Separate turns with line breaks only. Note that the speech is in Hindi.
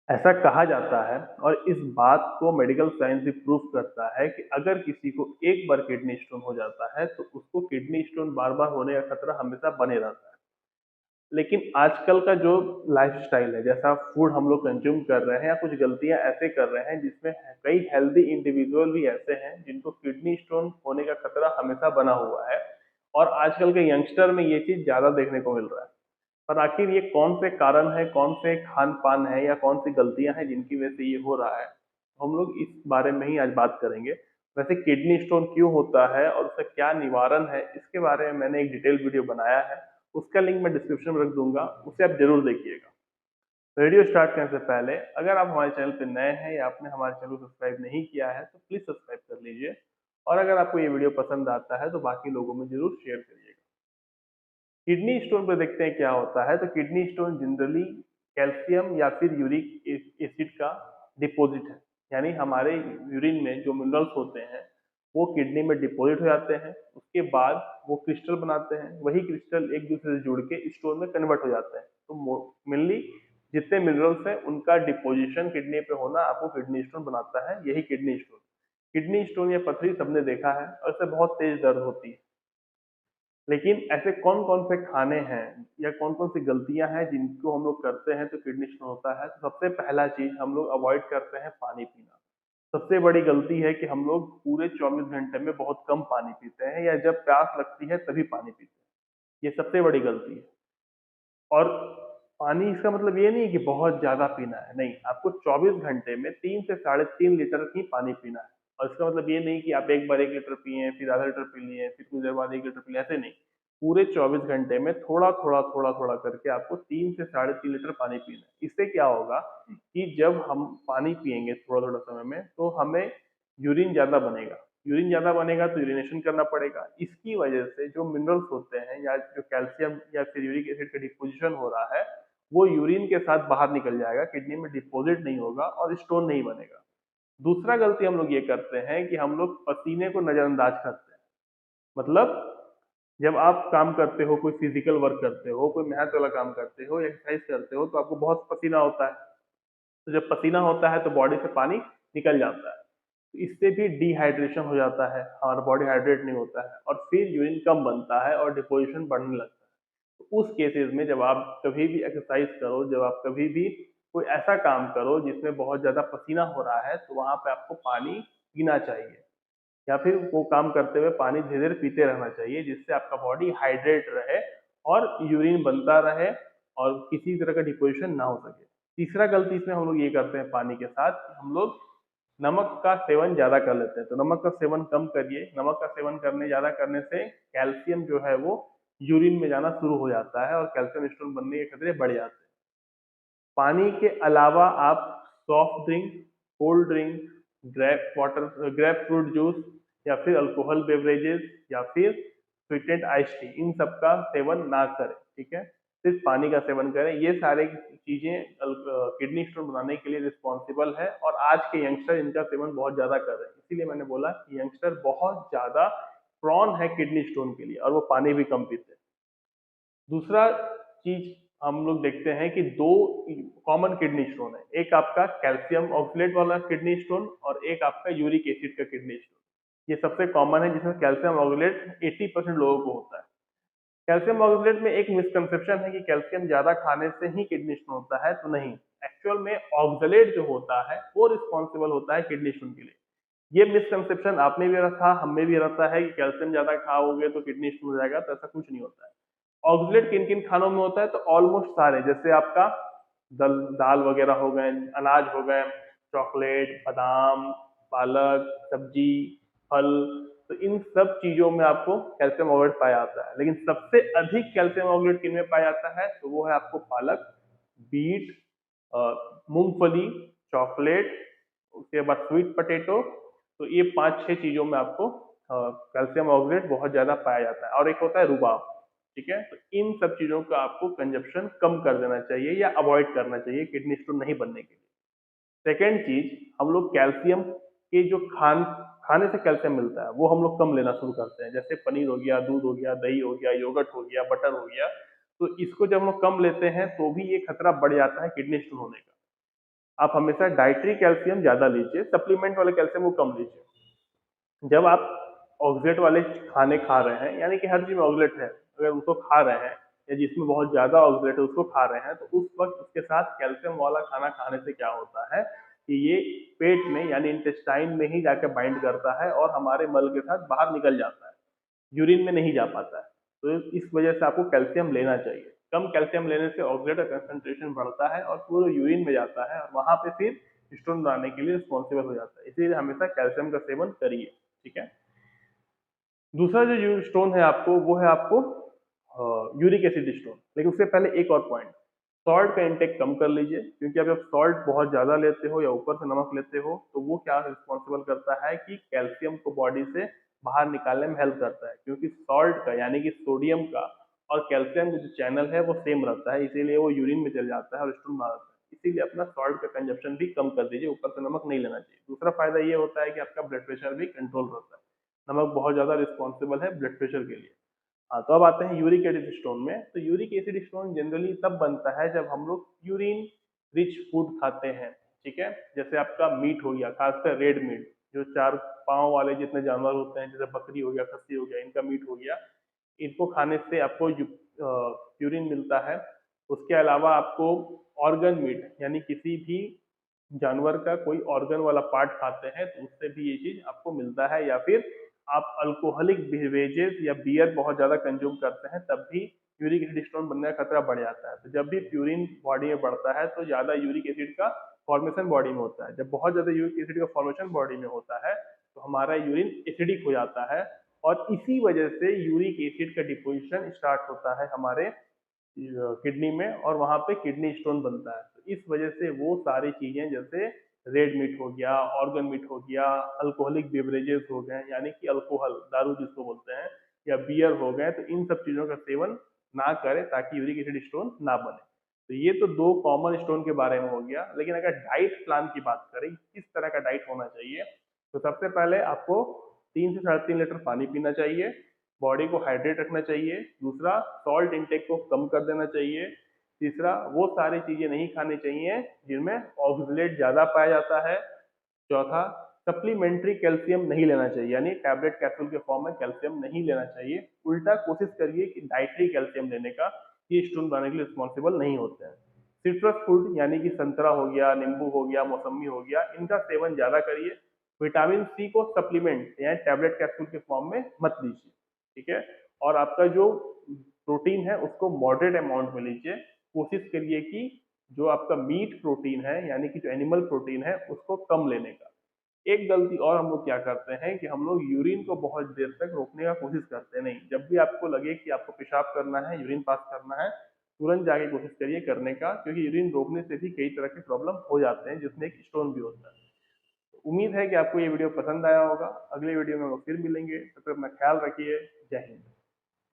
ऐसा कहा जाता है और इस बात को मेडिकल साइंस भी प्रूव करता है कि अगर किसी को एक बार किडनी स्टोन हो जाता है तो उसको किडनी स्टोन बार बार होने का खतरा हमेशा बने रहता है। लेकिन आजकल का जो लाइफस्टाइल है, जैसा फूड हम लोग कंज्यूम कर रहे हैं या कुछ गलतियां ऐसे कर रहे हैं जिसमें कई हेल्दी इंडिविजुअल भी ऐसे हैं जिनको किडनी स्टोन होने का खतरा हमेशा बना हुआ है। और आजकल के यंगस्टर में ये चीज ज्यादा देखने को मिल रहा है। पर आखिर ये कौन से कारण है, कौन से खान पान है या कौन सी गलतियां हैं जिनकी वजह से ये हो रहा है, हम लोग इस बारे में ही आज बात करेंगे। वैसे किडनी स्टोन क्यों होता है और उसका क्या निवारण है, इसके बारे में मैंने एक डिटेल वीडियो बनाया है। उसका लिंक मैं डिस्क्रिप्शन में रख दूंगा, उसे आप जरूर देखिएगा। वीडियो स्टार्ट करने से पहले अगर आप हमारे चैनल पर नए हैं या आपने हमारे चैनल को सब्सक्राइब नहीं किया है तो प्लीज सब्सक्राइब कर लीजिए। और अगर आपको ये वीडियो पसंद आता है तो बाकी लोगों में जरूर शेयर करिएगा। किडनी स्टोन पर देखते हैं क्या होता है। तो किडनी स्टोन जनरली कैल्शियम या फिर यूरिक एसिड का डिपॉजिट है। यानी हमारे यूरिन में जो मिनरल्स होते हैं वो किडनी में डिपॉजिट हो जाते हैं। उसके बाद वो क्रिस्टल बनाते हैं, वही क्रिस्टल एक दूसरे से जुड़ के स्टोन में कन्वर्ट हो जाते हैं। तो मेनली जितने मिनरल्स हैं उनका डिपोजिशन किडनी पे होना आपको किडनी स्टोन बनाता है, यही किडनी स्टोन। किडनी स्टोन या पथरी सबने देखा है और इससे बहुत तेज दर्द होती है। लेकिन ऐसे कौन कौन से खाने हैं या कौन कौन सी गलतियां हैं जिनको हम लोग करते हैं तो किडनी स्टोन होता है। तो सबसे पहला चीज हम लोग अवॉइड करते हैं पानी पीना। सबसे बड़ी गलती है कि हम लोग पूरे 24 घंटे में बहुत कम पानी पीते हैं या जब प्यास लगती है तभी पानी पीते हैं। ये सबसे बड़ी गलती है। और पानी इसका मतलब ये नहीं है कि बहुत ज्यादा पीना है, नहीं, आपको 24 घंटे में 3 से 3.5 लीटर ही पानी पीना है। और इसका मतलब ये नहीं कि आप एक बार 1 लीटर पिए फिर आधा लीटर पी लिए फिर कुछ देर बाद 1 लीटर पी लिए, ऐसे नहीं। पूरे 24 घंटे में थोड़ा थोड़ा थोड़ा थोड़ा करके आपको 3 से 3.5 लीटर पानी पीना है। इससे क्या होगा कि जब हम पानी पियेंगे थोड़ा थोड़ा समय में तो हमें यूरिन ज्यादा बनेगा। यूरिन ज्यादा बनेगा तो यूरिनेशन करना पड़ेगा। इसकी वजह से जो मिनरल्स होते हैं या जो कैल्शियम या फिर यूरिक एसिड का डिपोजिशन हो रहा है वो यूरिन के साथ बाहर निकल जाएगा, किडनी में डिपॉजिट नहीं होगा और स्टोन नहीं बनेगा। दूसरा गलती हम लोग ये करते हैं कि हम लोग पसीने को नजरअंदाज करते हैं। मतलब जब आप काम करते हो, कोई फिजिकल वर्क करते हो, कोई मेहनत वाला काम करते हो, एक्सरसाइज करते हो तो आपको बहुत पसीना होता है। तो जब पसीना होता है तो बॉडी से पानी निकल जाता है। तो इससे भी डिहाइड्रेशन हो जाता है, हमारा बॉडी हाइड्रेट नहीं होता है और फिर यूरिन कम बनता है और डिपोजिशन बढ़ने लगता है। तो उस केसेस में जब आप कभी भी एक्सरसाइज करो, जब आप कभी भी कोई ऐसा काम करो जिसमें बहुत ज्यादा पसीना हो रहा है तो वहां पे आपको पानी पीना चाहिए या फिर वो काम करते हुए पानी धीरे धीरे पीते रहना चाहिए जिससे आपका बॉडी हाइड्रेट रहे और यूरिन बनता रहे और किसी तरह का डिपोजिशन ना हो सके। तीसरा गलती इसमें हम लोग ये करते हैं पानी के साथ, हम लोग नमक का सेवन ज्यादा कर लेते हैं। तो नमक का सेवन कम करिए। नमक का सेवन करने ज्यादा करने से कैल्शियम जो है वो यूरिन में जाना शुरू हो जाता है और कैल्शियम स्टोन बनने के खतरे बढ़ जाते हैं। पानी के अलावा आप soft drink, cold drink, grape water, grapefruit juice या फिर अल्कोहल बेवरेजेस या फिर स्वीटेंड आइस टी, इन सब का सेवन ना करें। ठीक है, सिर्फ पानी का सेवन करें। ये सारे चीजें किडनी स्टोन बनाने के लिए रिस्पॉन्सिबल है और आज के यंगस्टर इनका सेवन बहुत ज्यादा कर रहे हैं। इसीलिए मैंने बोला कि यंगस्टर बहुत ज्यादा प्रॉन है किडनी स्टोन के लिए और वो पानी भी कम पीते हैं। दूसरा चीज हम लोग देखते हैं कि दो कॉमन किडनी स्टोन है, एक आपका कैल्शियम ऑक्सलेट वाला किडनी स्टोन और एक आपका यूरिक एसिड का किडनी स्टोन। ये सबसे कॉमन है जिसमें कैल्शियम ऑक्सलेट 80% लोगों को होता है। कैल्शियम ऑक्सलेट में एक मिसकंसेप्शन है कि कैल्शियम ज्यादा खाने से ही किडनी स्टोन होता है, तो नहीं। एक्चुअल में ऑक्सलेट जो होता है वो रिस्पॉन्सिबल होता है किडनी स्टोन के लिए। ये मिसकंसेप्शन आप में भी रखा, हम में भी रहता है कि कैल्शियम ज्यादा खाओगे तो किडनी स्टोन हो जाएगा, तो ऐसा कुछ नहीं होता है। ऑक्सलेट किन किन खानों में होता है, तो ऑलमोस्ट सारे, जैसे आपका दाल वगैरह हो गए, अनाज हो गए, चॉकलेट, बादाम, पालक, सब्जी, फल, तो इन सब चीजों में आपको कैल्शियम ऑक्सलेट पाया जाता है। लेकिन सबसे अधिक कैल्शियम ऑक्सलेट किन में पाया जाता है, तो वो है आपको पालक, बीट, मूंगफली, चॉकलेट, उसके बाद स्वीट पोटैटो। तो ये 5-6 चीजों में आपको कैल्शियम ऑक्सलेट बहुत ज्यादा पाया जाता है। और एक होता है रूबाब। ठीक है, तो इन सब चीजों का आपको कंजप्शन कम कर देना चाहिए या अवॉइड करना चाहिए किडनी स्टोन नहीं बनने के लिए। सेकेंड चीज, हम लोग कैल्शियम के जो खाने से कैल्शियम मिलता है वो हम लोग कम लेना शुरू करते हैं। जैसे पनीर हो गया, दूध हो गया, दही हो गया, योगर्ट हो गया, बटर हो गया। तो इसको जब हम लोग कम लेते हैं तो भी ये खतरा बढ़ जाता है किडनी स्टोन होने का। आप हमेशा डाइटरी कैल्शियम ज़्यादा लीजिए, सप्लीमेंट वाले कैल्शियम को कम लीजिए। जब आप ऑक्सलेट वाले खाने खा रहे हैं, यानी कि हर चीज़ में ऑक्सलेट है, अगर उसको खा रहे हैं या जिसमें बहुत ज़्यादा ऑक्सलेट है उसको खा रहे हैं, तो उस वक्त उसके साथ कैल्शियम वाला खाना खाने से क्या होता है कि ये पेट में यानी इंटेस्टाइन में ही जाकर बाइंड करता है और हमारे मल के साथ बाहर निकल जाता है, यूरिन में नहीं जा पाता है। तो इस वजह से आपको कैल्शियम लेना चाहिए। कम कैल्शियम लेने से ऑक्सलेट का कंसंट्रेशन बढ़ता है और पूरे यूरिन में जाता है और वहां पे फिर स्टोन बनाने के लिए रिस्पॉन्सिबल हो जाता है। इसीलिए हमेशा कैल्शियम का सेवन करिए। ठीक है। दूसरा जो स्टोन है आपको, वो है आपको यूरिक एसिड स्टोन। लेकिन उससे पहले एक और पॉइंट, सॉल्ट का इंटेक कम कर लीजिए, क्योंकि अब जब सॉल्ट बहुत ज्यादा लेते हो या ऊपर से नमक लेते हो तो वो क्या रिस्पॉन्सिबल करता है कि कैल्शियम को बॉडी से बाहर निकालने में हेल्प करता है, क्योंकि सॉल्ट का यानी कि सोडियम का और कैल्शियम का जो चैनल है वो सेम रहता है, इसीलिए वो यूरिन में चल जाता है और स्टोन बना जाता है। इसीलिए अपना सॉल्ट का कंजप्शन भी कम कर दीजिए, ऊपर से नमक नहीं लेना चाहिए। दूसरा फायदा ये होता है कि आपका ब्लड प्रेशर भी कंट्रोल रहता है। नमक बहुत ज्यादा रिस्पॉन्सिबल है ब्लड प्रेशर के लिए। हाँ, तो अब आते हैं यूरिक एसिड स्टोन में। तो यूरिक एसिड स्टोन जनरली तब बनता है जब हम लोग यूरिन रिच फूड खाते हैं। ठीक है। जैसे आपका मीट हो गया, खासकर रेड मीट, जो चार पांव वाले जितने जानवर होते हैं, जैसे बकरी हो गया, खस्सी हो गया, इनका मीट हो गया, इनको खाने से आपको यूरिन मिलता है। उसके अलावा आपको ऑर्गन मीट यानी किसी भी जानवर का कोई ऑर्गन वाला पार्ट खाते हैं तो उससे भी ये चीज आपको मिलता है। या फिर आप अल्कोहलिक बेवरेजेस या बियर बहुत ज्यादा कंज्यूम करते हैं तब भी यूरिक एसिड स्टोन बनने का खतरा बढ़ जाता है। तो जब भी प्यूरिन बॉडी में बढ़ता है तो ज्यादा यूरिक एसिड का फॉर्मेशन बॉडी में होता है। जब बहुत ज्यादा यूरिक एसिड का फॉर्मेशन बॉडी में होता है तो हमारा यूरिन एसिडिक हो जाता है और इसी वजह से यूरिक एसिड का डिपोजिशन स्टार्ट होता है हमारे किडनी में और वहां पे किडनी स्टोन बनता है। तो इस वजह से वो सारी चीजें, जैसे रेड मीट हो गया, ऑर्गन मीट हो गया, अल्कोहलिक बेवरेजेस हो गए यानी कि अल्कोहल दारू जिसको बोलते हैं, या बियर हो गए, तो इन सब चीजों का सेवन ना करें ताकि यूरिक एसिड स्टोन ना बने। तो ये तो दो कॉमन स्टोन के बारे में हो गया। लेकिन अगर डाइट प्लान की बात करें, किस तरह का डाइट होना चाहिए, तो सबसे पहले आपको 3 से 3.5 लीटर पानी पीना चाहिए, बॉडी को हाइड्रेट रखना चाहिए। दूसरा, सॉल्ट इंटेक को कम कर देना चाहिए। तीसरा, वो सारी चीजें नहीं खानी चाहिए जिनमें ऑक्सलेट ज्यादा पाया जाता है। चौथा, सप्लीमेंट्री कैल्शियम नहीं लेना चाहिए, यानी टैबलेट कैप्सूल के फॉर्म में कैल्शियम नहीं लेना चाहिए। उल्टा कोशिश करिए कि डाइटरी कैल्शियम लेने का, ये स्टोन बनाने के लिए रिस्पॉन्सिबल नहीं होते हैं। सिट्रस फूड यानी कि संतरा हो गया, नींबू हो गया, मौसमी हो गया, इनका सेवन ज्यादा करिए। विटामिन सी को सप्लीमेंट यानी टैबलेट कैप्सूल के फॉर्म में मत लीजिए। ठीक है। और आपका जो प्रोटीन है उसको मॉडरेट अमाउंट में लीजिए। कोशिश करिए कि जो आपका मीट प्रोटीन है यानी कि जो एनिमल प्रोटीन है उसको कम लेने का। एक गलती और हम लोग क्या करते हैं कि हम लोग यूरिन को बहुत देर तक रोकने का कोशिश करते नहीं। जब भी आपको लगे कि आपको पेशाब करना है, यूरिन पास करना है, तुरंत जाके कोशिश करिए करने का, क्योंकि यूरिन रोकने से भी कई तरह के प्रॉब्लम हो जाते हैं जिसमें एक स्टोन भी होता है। उम्मीद है कि आपको ये वीडियो पसंद आया होगा। अगले वीडियो में हम लोग फिर मिलेंगे, तब तक अपना ख्याल रखिए। जय हिंद।